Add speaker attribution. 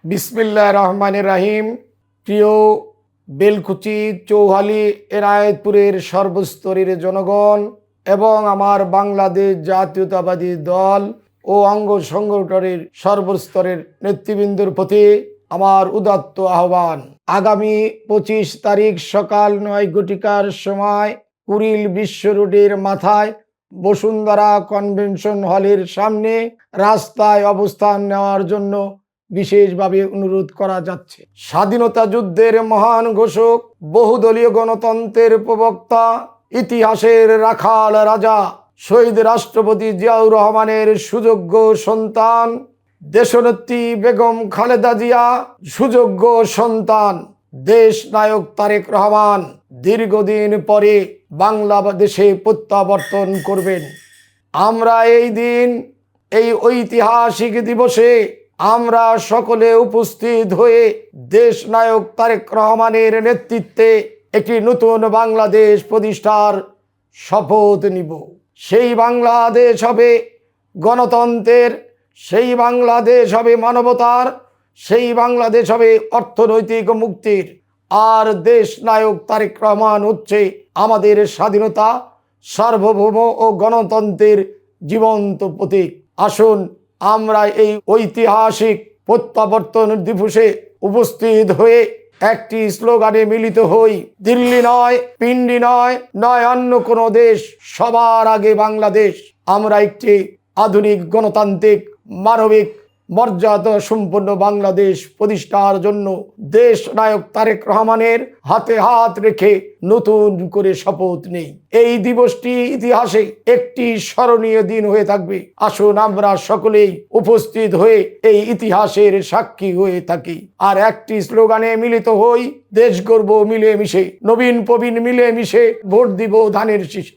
Speaker 1: বিসমিল্লাহির রহমানির রহিম। প্রিয় বেলকুচি, চৌহালি, এনায়েতপুরের সর্বস্তরের জনগণ এবং আমার বাংলাদেশ জাতীয়তাবাদী দল ও অঙ্গ সংগঠনের সর্বস্তরের নেতৃবৃন্দর প্রতি আমার উদাত্ত আহ্বান। আগামী 25 তারিখ সকাল 9 ঘটিকার সময় কুড়িল বিশ্ব রোডের মাথায় বসুন্ধরা কনভেনশন হলের সামনে রাস্তায় অবস্থান নেওয়ার জন্য বিশেষভাবে অনুরোধ করা যাচ্ছে। স্বাধীনতা যুদ্ধের মহান ঘোষক, বহুদলীয় গণতন্ত্রের প্রবক্তা, ইতিহাসের রাখাল রাজা শহীদ রাষ্ট্রপতি জিয়াউর রহমানের সুযোগ্য সন্তান, দেশনেত্রী বেগম খালেদা জিয়া সুযোগ্য সন্তান, দেশ নায়ক তারেক রহমান দীর্ঘদিন পরে বাংলাদেশে প্রত্যাবর্তন করবেন। আমরা এই দিন, এই ঐতিহাসিক দিবসে আমরা সকলে উপস্থিত হয়ে দেশ নায়ক তারেক রহমানের নেতৃত্বে একটি নতুন বাংলাদেশ প্রতিষ্ঠার শপথ নিব। সেই বাংলাদেশ হবে গণতন্ত্রের, সেই বাংলাদেশ হবে মানবতার, সেই বাংলাদেশ হবে অর্থনৈতিক মুক্তির। আর দেশ নায়ক তারেক রহমান হচ্ছে আমাদের স্বাধীনতা, সার্বভৌম ও গণতন্ত্রের জীবন্ত প্রতীক। আসুন আমরা এই ঐতিহাসিক প্রত্যাবর্তন দিবসে উপস্থিত হয়ে একটি স্লোগানে মিলিত হই। দিল্লি নয়, পিন্ডি নয়, নয় অন্য কোনো দেশ, সবার আগে বাংলাদেশ। আমরা একটি আধুনিক গণতান্ত্রিক মানবিক মর্যাদা সম্পন্ন বাংলাদেশ প্রতিষ্ঠার জন্য দেশ নায়ক তারেক রহমানের হাতে হাত রেখে নতুন করে শপথ নেই। এই দিবসটি ইতিহাসে একটি স্মরণীয় দিন হয়ে থাকবে। আসুন আমরা সকলেই উপস্থিত হয়ে এই ইতিহাসের সাক্ষী হয়ে থাকি আর একটি স্লোগানে মিলিত হই। দেশ গর্ব মিলে মিশে, নবীন প্রবীণ মিলে মিশে, ভোট দিব ধানের শীষে।